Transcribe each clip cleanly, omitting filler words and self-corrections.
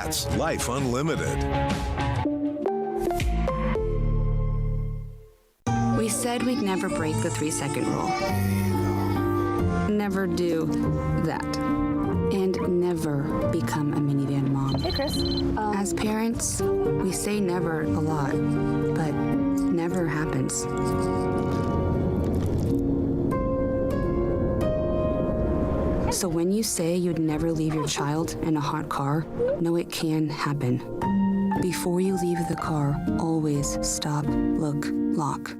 That's Life Unlimited. We said we'd never break the 3-second rule. Never do that. And never become a minivan mom. Hey, Chris. As parents, we say never a lot, but never happens. So when you say you'd never leave your child in a hot car, know it can happen. Before you leave the car, always stop, look, lock.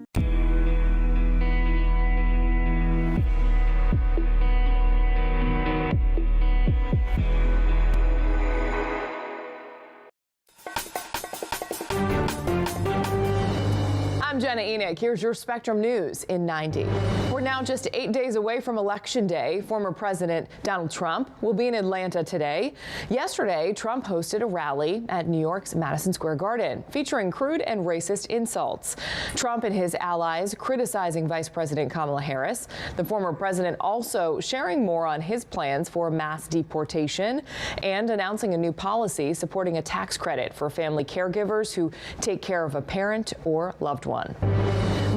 I'm Jenna Enoch. Here's your Spectrum News in 90. We're now just 8 days away from Election Day. Former President Donald Trump will be in Atlanta today. Yesterday, Trump hosted a rally at New York's Madison Square Garden, featuring crude and racist insults. Trump and his allies criticizing Vice President Kamala Harris. The former president also sharing more on his plans for mass deportation and announcing a new policy supporting a tax credit for family caregivers who take care of a parent or loved one.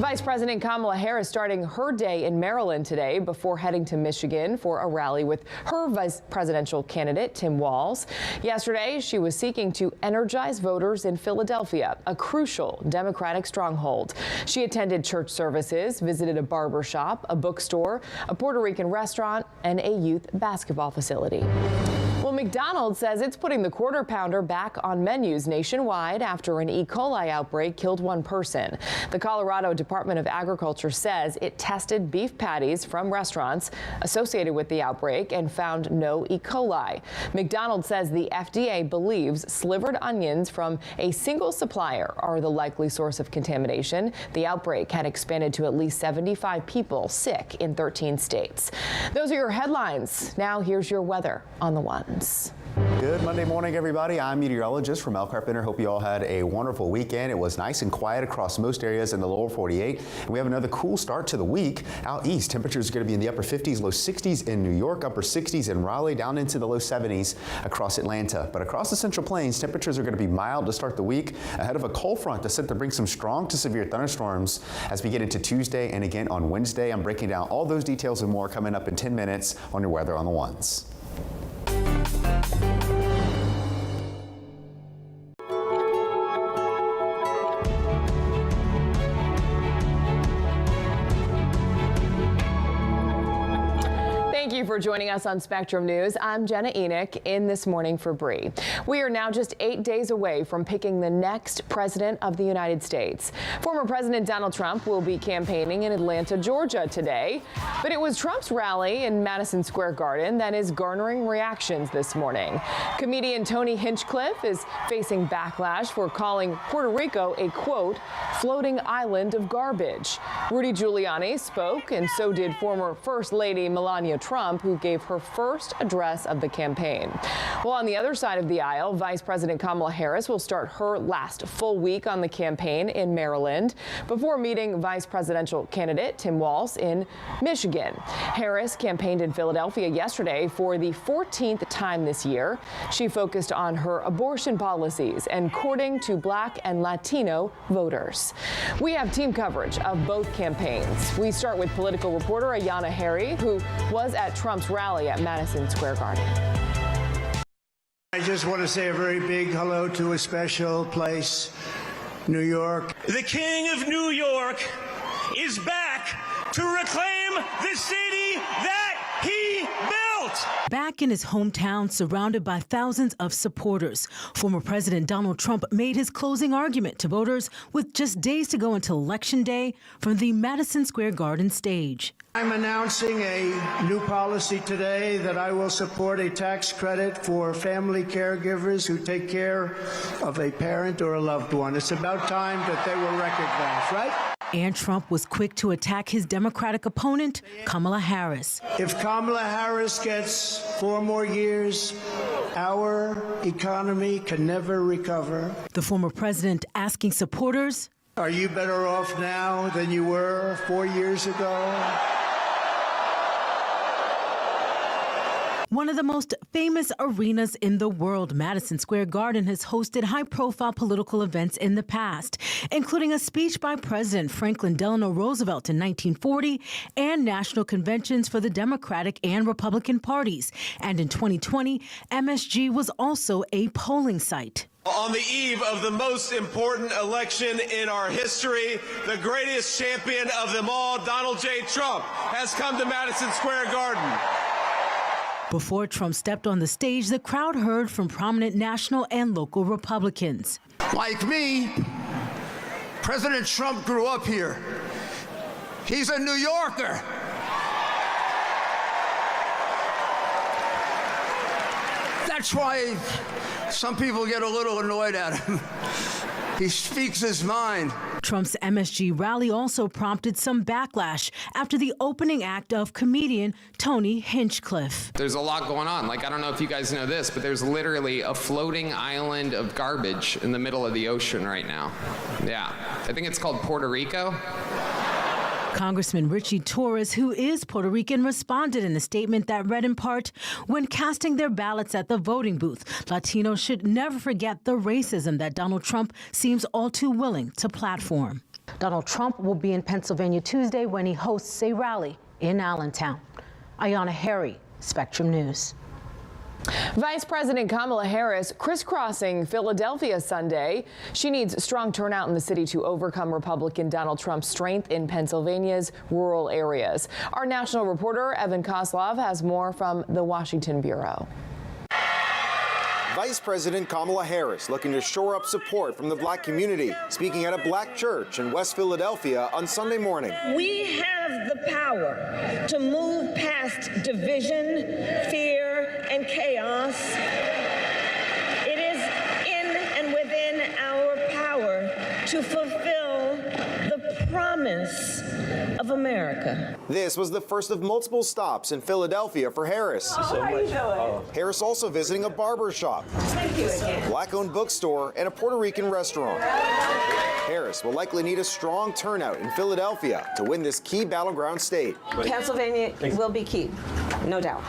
Vice President Kamala Harris starting her day in Maryland today before heading to Michigan for a rally with her vice presidential candidate, Tim Walz. Yesterday, she was seeking to energize voters in Philadelphia, a crucial Democratic stronghold. She attended church services, visited a barber shop, a bookstore, a Puerto Rican restaurant, and a youth basketball facility. Well, McDonald's says it's putting the Quarter Pounder back on menus nationwide after an E. coli outbreak killed one person. The Colorado Department of Agriculture says it tested beef patties from restaurants associated with the outbreak and found no E. coli. McDonald's says the FDA believes slivered onions from a single supplier are the likely source of contamination. The outbreak had expanded to at least 75 people sick in 13 states. Those are your headlines. Now here's your weather on the Ones. Good Monday morning, everybody. I'm meteorologist from Mel Carpenter. Hope you all had a wonderful weekend. It was nice and quiet across most areas in the lower 48. And we have another cool start to the week. Out east, temperatures are going to be in the upper 50s, low 60s in New York, upper 60s in Raleigh, down into the low 70s across Atlanta. But across the Central Plains, temperatures are going to be mild to start the week ahead of a cold front that's set to bring some strong to severe thunderstorms as we get into Tuesday and again on Wednesday. I'm breaking down all those details and more coming up in 10 minutes on your weather on the Ones. Thank you for joining us on Spectrum News. I'm Jenna Enoch in This Morning for Bree. We are now just 8 days away from picking the next president of the United States. Former President Donald Trump will be campaigning in Atlanta, Georgia today. But it was Trump's rally in Madison Square Garden that is garnering reactions this morning. Comedian Tony Hinchcliffe is facing backlash for calling Puerto Rico a, quote, floating island of garbage. Rudy Giuliani spoke, and so did former First Lady Melania Trump, who gave her first address of the campaign. Well, on the other side of the aisle, Vice President Kamala Harris will start her last full week on the campaign in Maryland before meeting vice presidential candidate Tim Walz in Michigan. Harris campaigned in Philadelphia yesterday for the 14th time this year. She focused on her abortion policies and courting to Black and Latino voters. We have team coverage of both campaigns. We start with political reporter Ayanna Harry, who was at Trump's rally at Madison Square Garden. I just want to say a very big hello to a special place, New York. The King of New York is back to reclaim the city that he built. Back in his hometown, surrounded by thousands of supporters, former President Donald Trump made his closing argument to voters with just days to go until Election Day from the Madison Square Garden stage. I'm announcing a new policy today that I will support a tax credit for family caregivers who take care of a parent or a loved one. It's about time that they were recognized, right? And Trump was quick to attack his Democratic opponent, Kamala Harris. If Kamala Harris gets 4 more years, our economy can never recover. The former president asking supporters, are you better off now than you were 4 years ago? One of the most famous arenas in the world, Madison Square Garden has hosted high-profile political events in the past, including a speech by President Franklin Delano Roosevelt in 1940 and national conventions for the Democratic and Republican parties. And in 2020, MSG was also a polling site. On the eve of the most important election in our history, the greatest champion of them all, Donald J. Trump, has come to Madison Square Garden. Before Trump stepped on the stage, the crowd heard from prominent national and local Republicans. Like me, President Trump grew up here. He's a New Yorker. That's why some people get a little annoyed at him. He speaks his mind. Trump's MSG rally also prompted some backlash after the opening act of comedian Tony Hinchcliffe. There's a lot going on. Like, I don't know if you guys know this, but there's literally a floating island of garbage in the middle of the ocean right now. Yeah, I think it's called Puerto Rico. Congressman Richie Torres, who is Puerto Rican, responded in a statement that read in part, when casting their ballots at the voting booth, Latinos should never forget the racism that Donald Trump seems all too willing to platform. Donald Trump will be in Pennsylvania Tuesday when he hosts a rally in Allentown. Ayana Harry, Spectrum News. Vice President Kamala Harris crisscrossing Philadelphia Sunday. She needs strong turnout in the city to overcome Republican Donald Trump's strength in Pennsylvania's rural areas. Our national reporter Evan Koslov has more from the Washington Bureau. Vice President Kamala Harris looking to shore up support from the black community, speaking at a black church in West Philadelphia on Sunday morning. We have the power to move past division, fear, and chaos. It is in and within our power to fulfill the promise of America. This was the first of multiple stops in Philadelphia for Harris. How are you doing? Harris also visiting a barber shop, a black-owned bookstore, and a Puerto Rican restaurant. Harris will likely need a strong turnout in Philadelphia to win this key battleground state. Pennsylvania will be key, no doubt.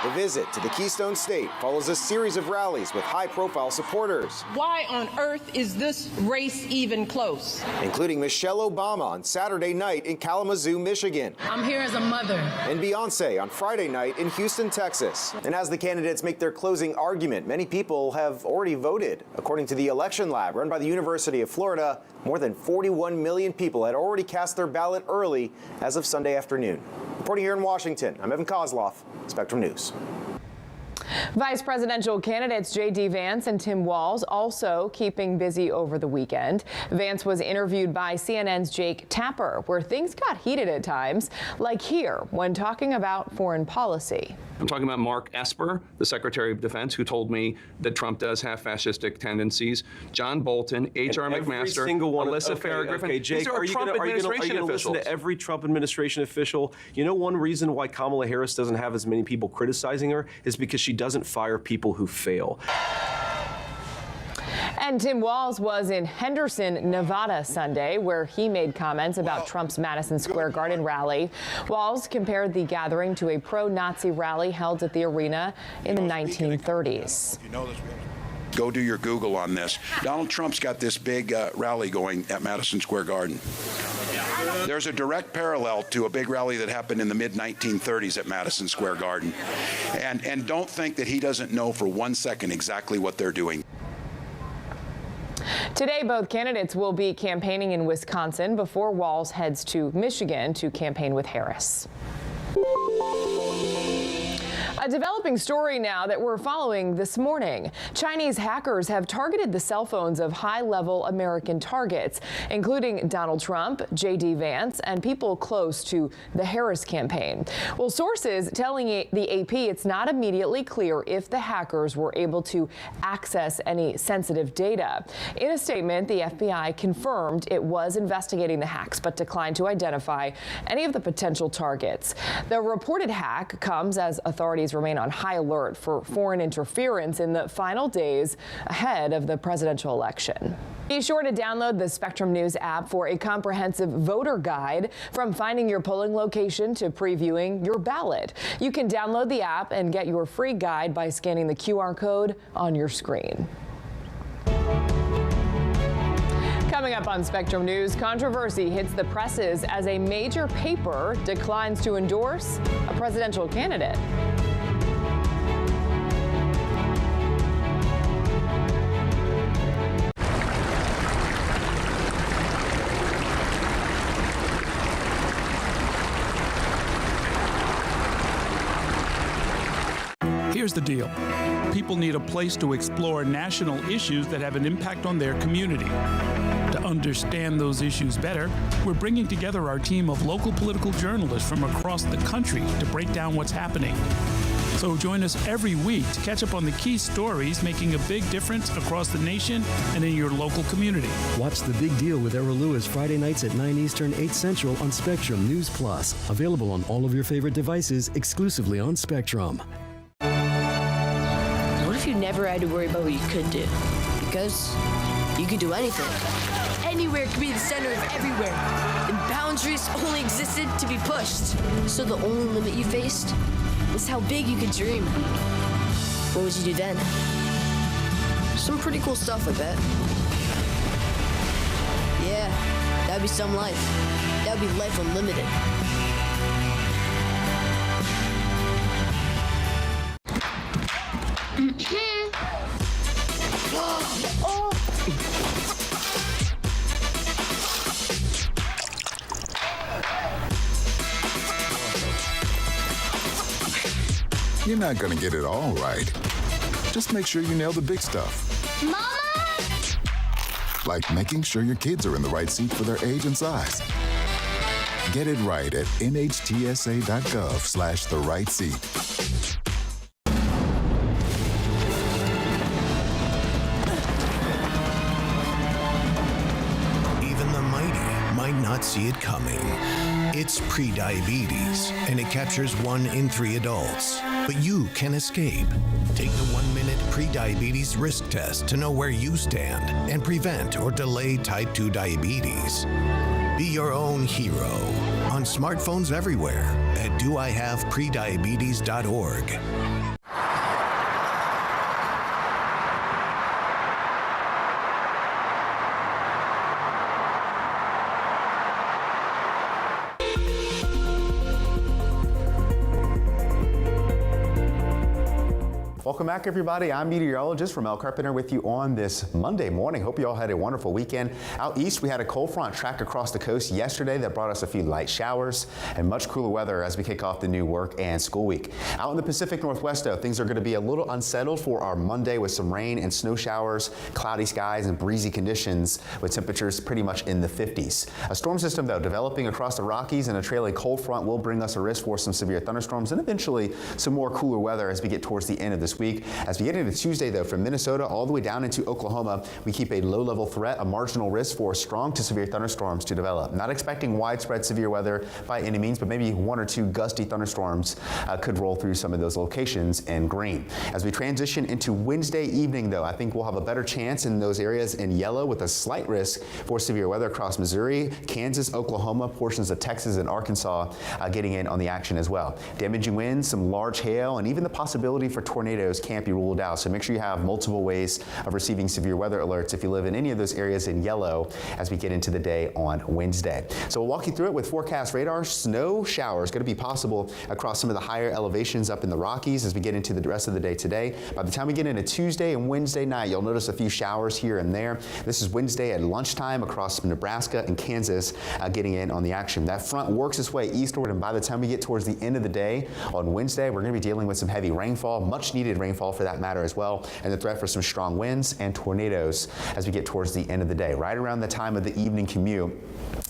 The visit to the Keystone State follows a series of rallies with high-profile supporters. Why on earth is this race even close? Including Michelle Obama on Saturday night in Kalamazoo, Michigan. I'm here as a mother. And Beyonce on Friday night in Houston, Texas. And as the candidates make their closing argument, many people have already voted. According to the Election Lab run by the University of Florida, more than 41 million people had already cast their ballot early as of Sunday afternoon. Reporting here in Washington, I'm Evan Kozloff, Spectrum News. Vice presidential candidates J.D. Vance and Tim Walz also keeping busy over the weekend. Vance was interviewed by CNN's Jake Tapper, where things got heated at times, like here when talking about foreign policy. I'm talking about Mark Esper, the Secretary of Defense, who told me that Trump does have fascistic tendencies. John Bolton, H.R. McMaster, Alyssa Farah-Griffin. Okay, Jake, are you going to listen to every Trump administration official? You know, one reason why Kamala Harris doesn't have as many people criticizing her is because she doesn't fire people who fail. And Tim Walz was in Henderson, Nevada Sunday, where he made comments about Trump's Madison Square Garden rally. Walz compared the gathering to a pro-Nazi rally held at the arena in the 1930s. Go do your Google on this. Donald Trump's got this big rally going at Madison Square Garden. There's a direct parallel to a big rally that happened in the mid-1930s at Madison Square Garden. And don't think that he doesn't know for 1 second exactly what they're doing. Today, both candidates will be campaigning in Wisconsin before Walz heads to Michigan to campaign with Harris. A developing story now that we're following this morning. Chinese hackers have targeted the cell phones of high-level American targets, including Donald Trump, J.D. Vance, and people close to the Harris campaign. Well, sources telling the AP it's not immediately clear if the hackers were able to access any sensitive data. In a statement, the FBI confirmed it was investigating the hacks, but declined to identify any of the potential targets. The reported hack comes as authorities remain on high alert for foreign interference in the final days ahead of the presidential election. Be sure to download the Spectrum News app for a comprehensive voter guide, from finding your polling location to previewing your ballot. You can download the app and get your free guide by scanning the QR code on your screen. Coming up on Spectrum News, controversy hits the presses as a major paper declines to endorse a presidential candidate. Here's the deal. People need a place to explore national issues that have an impact on their community. To understand those issues better, we're bringing together our team of local political journalists from across the country to break down what's happening. So join us every week to catch up on the key stories making a big difference across the nation and in your local community. Watch The Big Deal with Errol Lewis Friday nights at 9 Eastern, 8 Central on Spectrum News Plus. Available on all of your favorite devices exclusively on Spectrum. What if you never had to worry about what you could do? Because you could do anything. Anywhere could be the center of everywhere. And boundaries only existed to be pushed. So the only limit you faced was how big you could dream. What would you do then? Some pretty cool stuff, I bet. Yeah, that'd be some life. That'd be life unlimited. Oh! You're not gonna get it all right. Just make sure you nail the big stuff. Mama! Like making sure your kids are in the right seat for their age and size. Get it right at nhtsa.gov/the-right-seat. Not see it coming. It's prediabetes, and it captures 1 in 3 adults. But you can escape. Take the 1-minute prediabetes risk test to know where you stand and prevent or delay type 2 diabetes. Be your own hero on smartphones everywhere at doihaveprediabetes.org. Welcome back, everybody. I'm meteorologist Ramel Carpenter with you on this Monday morning. Hope you all had a wonderful weekend. Out east, we had a cold front track across the coast yesterday that brought us a few light showers and much cooler weather as we kick off the new work and school week. Out in the Pacific Northwest, though, things are going to be a little unsettled for our Monday with some rain and snow showers, cloudy skies, and breezy conditions with temperatures pretty much in the 50s. A storm system, though, developing across the Rockies, and a trailing cold front will bring us a risk for some severe thunderstorms and eventually some more cooler weather as we get towards the end of this week. As we get into Tuesday, though, from Minnesota all the way down into Oklahoma, we keep a low-level threat, a marginal risk for strong to severe thunderstorms to develop. Not expecting widespread severe weather by any means, but maybe 1 or 2 gusty thunderstorms could roll through some of those locations in green. As we transition into Wednesday evening, though, I think we'll have a better chance in those areas in yellow with a slight risk for severe weather across Missouri, Kansas, Oklahoma, portions of Texas and Arkansas getting in on the action as well. Damaging winds, some large hail, and even the possibility for tornadoes can't be ruled out. So make sure you have multiple ways of receiving severe weather alerts if you live in any of those areas in yellow as we get into the day on Wednesday. So we'll walk you through it with forecast radar. Snow showers going to be possible across some of the higher elevations up in the Rockies as we get into the rest of the day today. By the time we get into Tuesday and Wednesday night, you'll notice a few showers here and there. This is Wednesday at lunchtime across Nebraska and Kansas getting in on the action. That front works its way eastward, and by the time we get towards the end of the day on Wednesday, we're going to be dealing with some heavy rainfall, much needed rainfall for that matter as well, and the threat for some strong winds and tornadoes as we get towards the end of the day. Right around the time of the evening commute,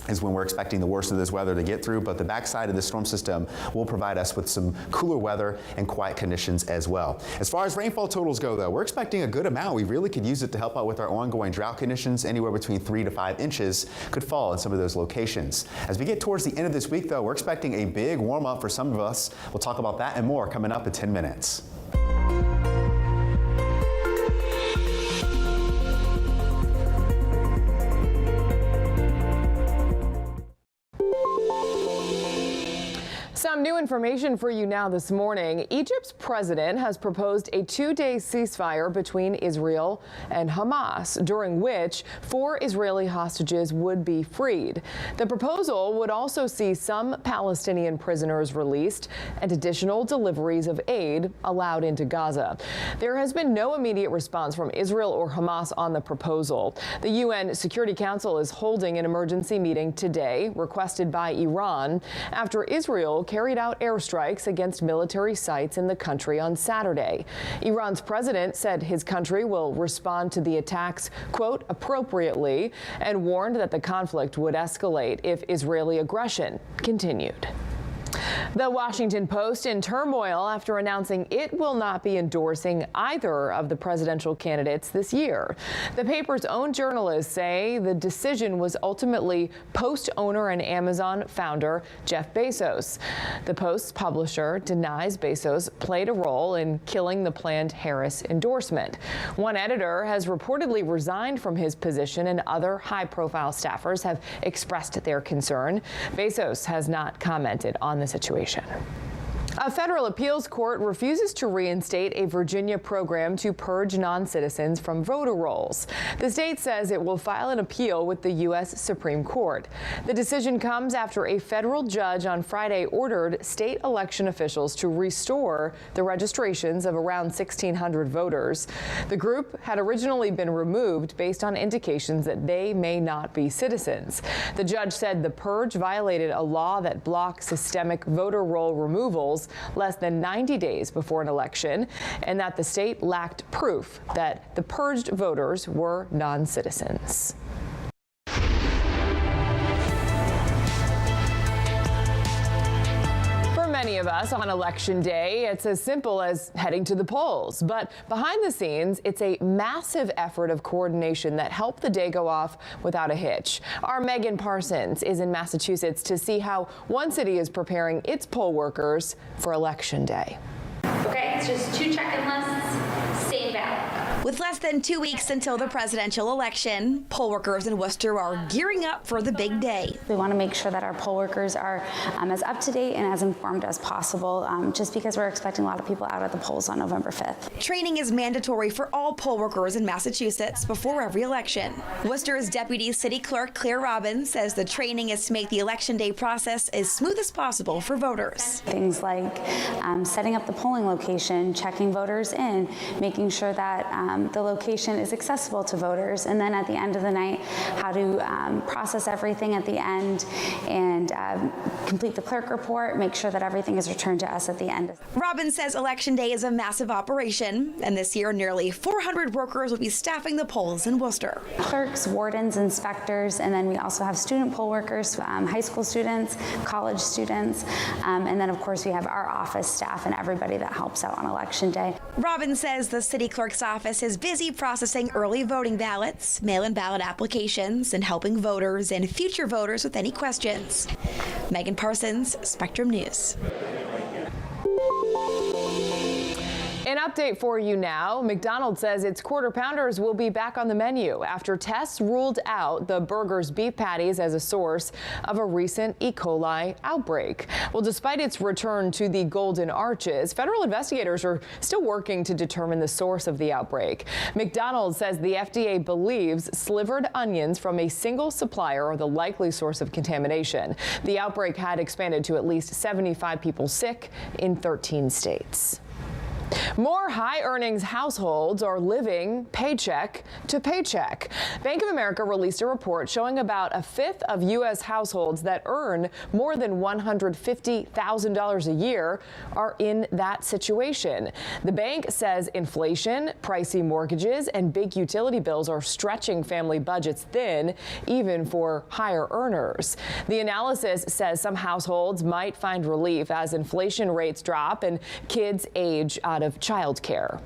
is when we're expecting the worst of this weather to get through, but the backside of the storm system will provide us with some cooler weather and quiet conditions as well. As far as rainfall totals go, though, we're expecting a good amount. We really could use it to help out with our ongoing drought conditions. Anywhere between 3 to 5 inches could fall in some of those locations. As we get towards the end of this week, though, we're expecting a big warm up for some of us. We'll talk about that and more coming up in 10 minutes. Some new information for you now this morning. Egypt's president has proposed a 2-day ceasefire between Israel and Hamas, during which 4 Israeli hostages would be freed. The proposal would also see some Palestinian prisoners released and additional deliveries of aid allowed into Gaza. There has been no immediate response from Israel or Hamas on the proposal. The UN Security Council is holding an emergency meeting today, requested by Iran, after Israel carried out airstrikes against military sites in the country on Saturday. Iran's president said his country will respond to the attacks, quote, appropriately, and warned that the conflict would escalate if Israeli aggression continued. The Washington Post in turmoil after announcing it will not be endorsing either of the presidential candidates this year. The paper's own journalists say the decision was ultimately Post owner and Amazon founder Jeff Bezos. The Post's publisher denies Bezos played a role in killing the planned Harris endorsement. One editor has reportedly resigned from his position, and other high-profile staffers have expressed their concern. Bezos has not commented on the situation. A federal appeals court refuses to reinstate a Virginia program to purge non-citizens from voter rolls. The state says it will file an appeal with the U.S. Supreme Court. The decision comes after a federal judge on Friday ordered state election officials to restore the registrations of around 1,600 voters. The group had originally been removed based on indications that they may not be citizens. The judge said the purge violated a law that blocks systemic voter roll removals less than 90 days before an election, and that the state lacked proof that the purged voters were non-citizens. For many of us on Election Day, it's as simple as heading to the polls. But behind the scenes, it's a massive effort of coordination that helped the day go off without a hitch. Our Megan Parsons is in Massachusetts to see how one city is preparing its poll workers for Election Day. Okay, it's just 2 check-in lists, same ballot. With less than 2 weeks until the presidential election, poll workers in Worcester are gearing up for the big day. We want to make sure that our poll workers are as up to date and as informed as possible, just because we're expecting a lot of people out at the polls on November 5th. Training is mandatory for all poll workers in Massachusetts before every election. Worcester's Deputy City Clerk Claire Robbins says the training is to make the Election Day process as smooth as possible for voters. Things like setting up the polling location, checking voters in, making sure that the location is accessible to voters, and then at the end of the night, how to process everything at the end and complete the clerk report, make sure that everything is returned to us at the end. Robbins says Election Day is a massive operation, and this year nearly 400 workers will be staffing the polls in Worcester. Clerks, wardens, inspectors, and then we also have student poll workers, high school students, college students, and then of course we have our office staff and everybody that helps out on Election Day. Robbins says the city clerk's office is busy processing early voting ballots, mail-in ballot applications, and helping voters and future voters with any questions. Megan Parsons, Spectrum News. An update for you now. McDonald's says its Quarter Pounders will be back on the menu after tests ruled out the burger's beef patties as a source of a recent E. coli outbreak. Well, despite its return to the Golden Arches, federal investigators are still working to determine the source of the outbreak. McDonald's says the FDA believes slivered onions from a single supplier are the likely source of contamination. The outbreak had expanded to at least 75 people sick in 13 states. More high earnings households are living paycheck to paycheck. Bank of America released a report showing about a fifth of U.S. households that earn more than $150,000 a year are in that situation. The bank says inflation, pricey mortgages, and big utility bills are stretching family budgets thin, even for higher earners. The analysis says some households might find relief as inflation rates drop and kids age out of childcare.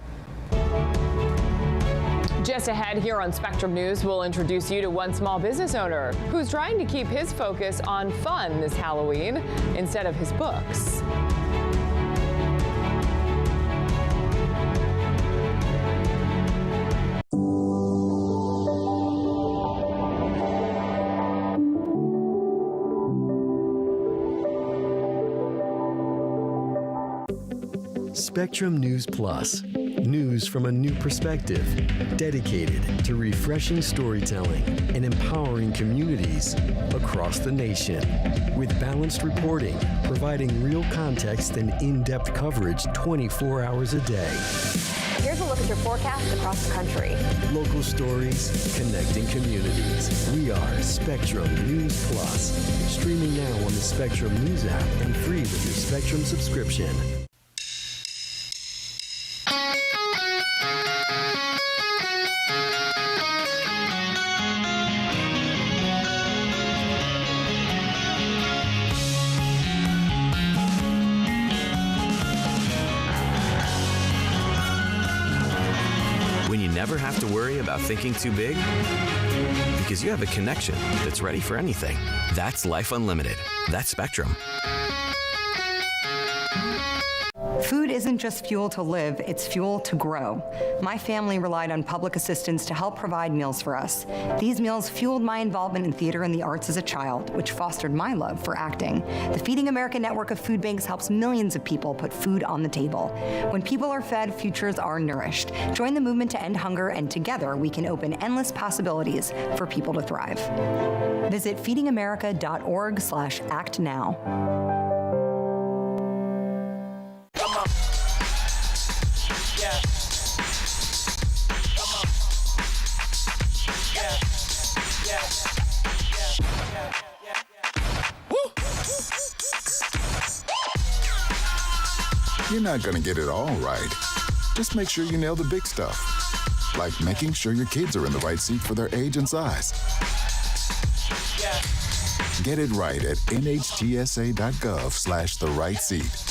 Just ahead here on Spectrum News, we'll introduce you to one small business owner who's trying to keep his focus on fun this Halloween instead of his books. Spectrum News Plus. News from a new perspective, dedicated to refreshing storytelling and empowering communities across the nation. With balanced reporting, providing real context and in-depth coverage 24 hours a day. Here's a look at your forecast across the country. Local stories, connecting communities. We are Spectrum News Plus. Streaming now on the Spectrum News app and free with your Spectrum subscription. Never have to worry about thinking too big? Because you have a connection that's ready for anything. That's Life Unlimited. That's Spectrum. Food isn't just fuel to live, it's fuel to grow. My family relied on public assistance to help provide meals for us. These meals fueled my involvement in theater and the arts as a child, which fostered my love for acting. The Feeding America network of food banks helps millions of people put food on the table. When people are fed, futures are nourished. Join the movement to end hunger, and together we can open endless possibilities for people to thrive. Visit feedingamerica.org/actnow. You're not going to get it all right. Just make sure you nail the big stuff, like making sure your kids are in the right seat for their age and size. Get it right at nhtsa.gov/the-right-seat.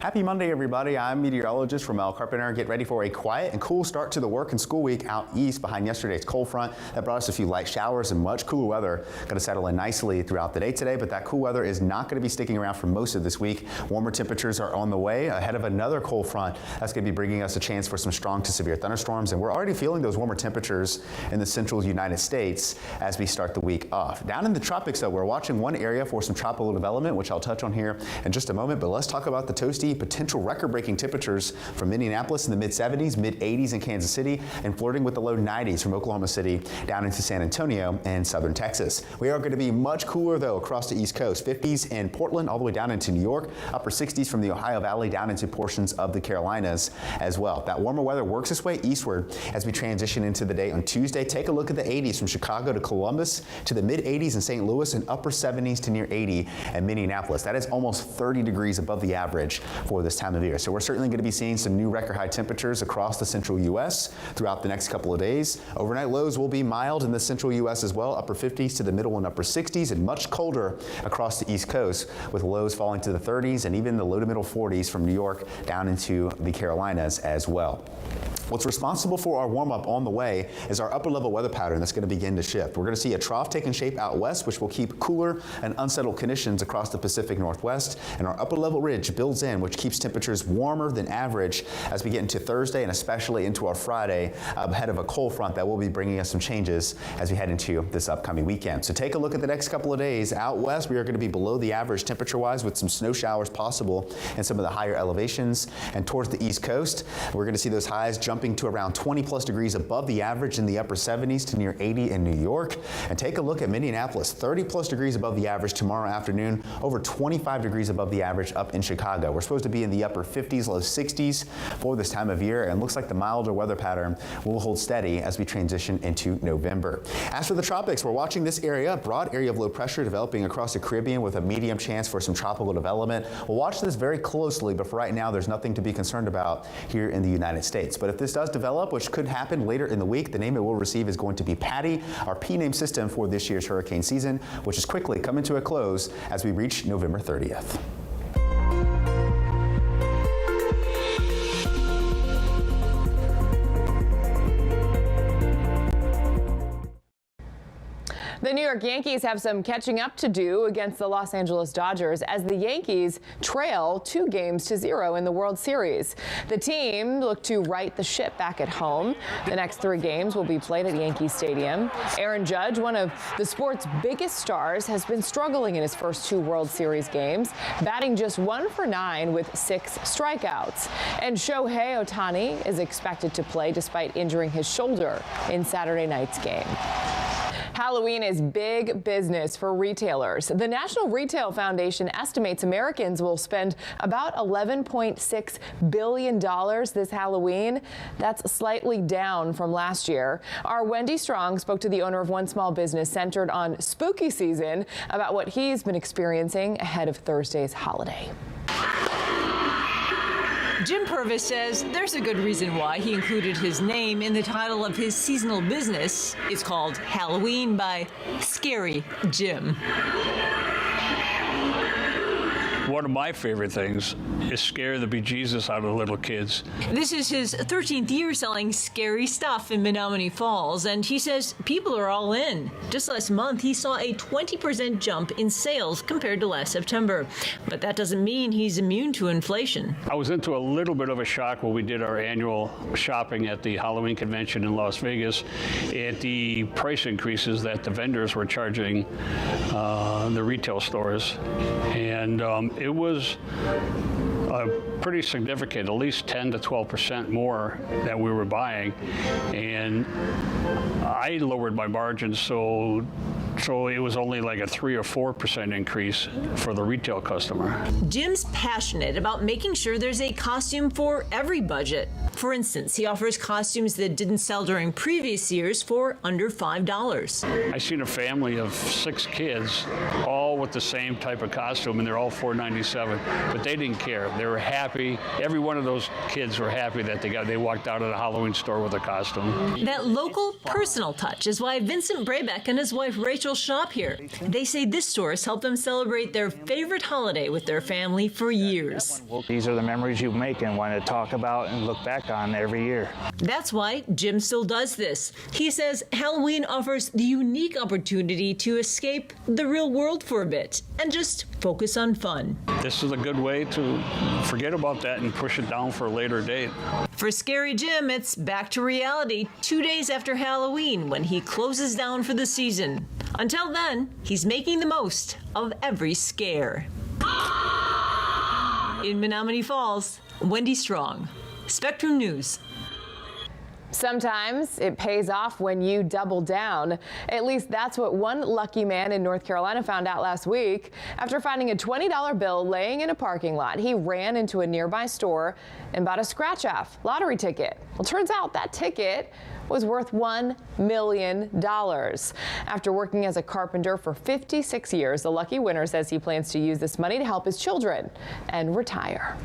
Happy Monday, everybody. I'm meteorologist Ramel Carpenter. Get ready for a quiet and cool start to the work and school week out east behind yesterday's cold front that brought us a few light showers and much cooler weather. Going to settle in nicely throughout the day today, but that cool weather is not going to be sticking around for most of this week. Warmer temperatures are on the way ahead of another cold front that's going to be bringing us a chance for some strong to severe thunderstorms, and we're already feeling those warmer temperatures in the central United States as we start the week off. Down in the tropics, though, we're watching one area for some tropical development, which I'll touch on here in just a moment, but let's talk about the toasty potential record-breaking temperatures from Minneapolis in the mid-70s, mid-80s in Kansas City, and flirting with the low 90s from Oklahoma City down into San Antonio and southern Texas. We are going to be much cooler, though, across the East Coast. 50s in Portland all the way down into New York, upper 60s from the Ohio Valley down into portions of the Carolinas as well. That warmer weather works its way eastward as we transition into the day on Tuesday. Take a look at the 80s from Chicago to Columbus to the mid-80s in St. Louis and upper 70s to near 80 in Minneapolis. That is almost 30 degrees above the average for this time of year. So we're certainly going to be seeing some new record high temperatures across the central U.S. throughout the next couple of days. Overnight lows will be mild in the central U.S. as well, upper 50s to the middle and upper 60s, and much colder across the East Coast with lows falling to the 30s and even the low to middle 40s from New York down into the Carolinas as well. What's responsible for our warm-up on the way is our upper-level weather pattern that's going to begin to shift. We're going to see a trough taking shape out west, which will keep cooler and unsettled conditions across the Pacific Northwest, and our upper-level ridge builds in, which which keeps temperatures warmer than average as we get into Thursday and especially into our Friday ahead of a cold front that will be bringing us some changes as we head into this upcoming weekend. So take a look at the next couple of days. Out west, we are going to be below the average temperature-wise with some snow showers possible in some of the higher elevations. And towards the East Coast, we're going to see those highs jumping to around 20+ degrees above the average in the upper 70s to near 80 in New York. And take a look at Minneapolis, 30+ degrees above the average tomorrow afternoon, over 25 degrees above the average up in Chicago. We're supposed to be in the upper 50s, low 60s for this time of year, and looks like the milder weather pattern will hold steady as we transition into November. As for the tropics, we're watching this area, a broad area of low pressure developing across the Caribbean with a medium chance for some tropical development. We'll watch this very closely, but for right now, there's nothing to be concerned about here in the United States. But if this does develop, which could happen later in the week, the name it will receive is going to be Patty, our P-name system for this year's hurricane season, which is quickly coming to a close as we reach November 30th. The New York Yankees have some catching up to do against the Los Angeles Dodgers as the Yankees trail 2-0 in the World Series. The team look to right the ship back at home. The next 3 games will be played at Yankee Stadium. Aaron Judge, one of the sport's biggest stars, has been struggling in his first 2 World Series games, batting just 1 for 9 with 6 strikeouts. And Shohei Ohtani is expected to play despite injuring his shoulder in Saturday night's game. Halloween is big business for retailers. The National Retail Foundation estimates Americans will spend about $11.6 billion this Halloween. That's slightly down from last year. Our Wendy Strong spoke to the owner of one small business centered on spooky season about what he's been experiencing ahead of Thursday's holiday. Jim Purvis says there's a good reason why he included his name in the title of his seasonal business. It's called Halloween by Scary Jim. One of my favorite things is scare the bejesus out of little kids. This is his 13th year selling scary stuff in Menominee Falls, and he says people are all in. Just last month, he saw a 20% jump in sales compared to last September. But that doesn't mean he's immune to inflation. I was into a little bit of a shock when we did our annual shopping at the Halloween convention in Las Vegas at the price increases that the vendors were charging the retail stores. And it was pretty significant, at least 10 to 12% more that we were buying. And I lowered my margins, so it was only like a 3 or 4% increase for the retail customer. Jim's passionate about making sure there's a costume for every budget. For instance, he offers costumes that didn't sell during previous years for under $5. I seen a family of 6 kids, all with the same type of costume, and they're all $4.97. But they didn't care. They were happy. Every one of those kids were happy that they walked out of the Halloween store with a costume. That local, personal touch is why Vincent Brabeck and his wife Rachel shop here. They say this store has helped them celebrate their favorite holiday with their family for years. These are the memories you make and want to talk about and look back on every year. That's why Jim still does this. He says Halloween offers the unique opportunity to escape the real world for a bit and just focus on fun. This is a good way to forget about that and push it down for a later date. For Scary Jim, it's back to reality 2 days after Halloween when he closes down for the season. Until then, he's making the most of every scare. In Menominee Falls, Wendy Strong, Spectrum News. Sometimes it pays off when you double down. At least that's what one lucky man in North Carolina found out last week. After finding a $20 bill laying in a parking lot, he ran into a nearby store and bought a scratch-off lottery ticket. Well, turns out that ticket was worth $1 million. After working as a carpenter for 56 years, the lucky winner says he plans to use this money to help his children and retire.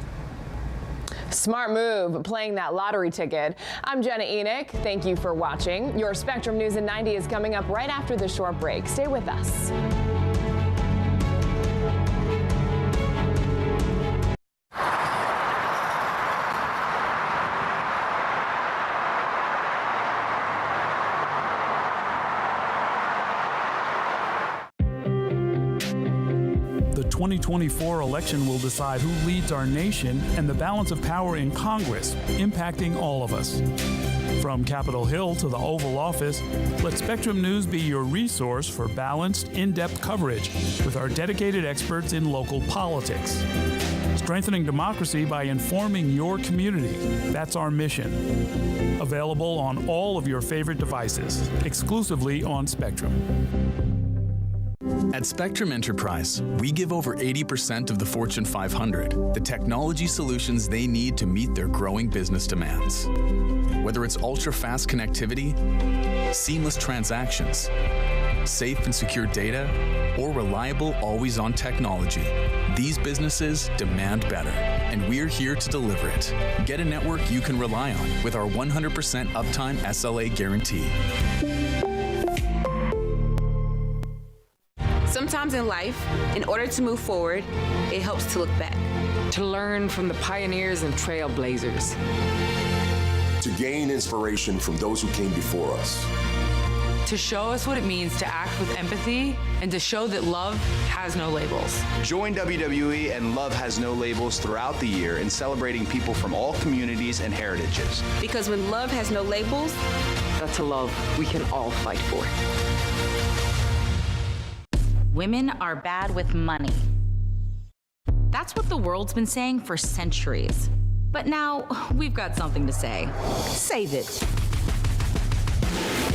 Smart move, playing that lottery ticket. I'm Jenna Enoch. Thank you for watching. Your Spectrum News in 90 is coming up right after this short break. Stay with us. The 2024 election will decide who leads our nation and the balance of power in Congress, impacting all of us. From Capitol Hill to the Oval Office, let Spectrum News be your resource for balanced, in-depth coverage with our dedicated experts in local politics. Strengthening democracy by informing your community. That's our mission. Available on all of your favorite devices, exclusively on Spectrum. At Spectrum Enterprise, we give over 80% of the Fortune 500 the technology solutions they need to meet their growing business demands. Whether it's ultra-fast connectivity, seamless transactions, safe and secure data, or reliable always-on technology, these businesses demand better, and we're here to deliver it. Get a network you can rely on with our 100% uptime SLA guarantee. Sometimes in life, in order to move forward, it helps to look back. To learn from the pioneers and trailblazers. To gain inspiration from those who came before us. To show us what it means to act with empathy and to show that love has no labels. Join WWE and Love Has No Labels throughout the year in celebrating people from all communities and heritages. Because when love has no labels, that's a love we can all fight for. Women are bad with money. That's what the world's been saying for centuries. But now we've got something to say. Save it.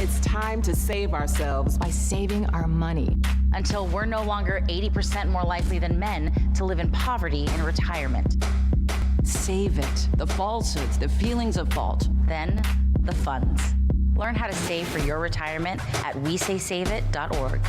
It's time to save ourselves by saving our money. Until we're no longer 80% more likely than men to live in poverty in retirement. Save it. The falsehoods, the feelings of fault. Then the funds. Learn how to save for your retirement at WeSaySaveIt.org.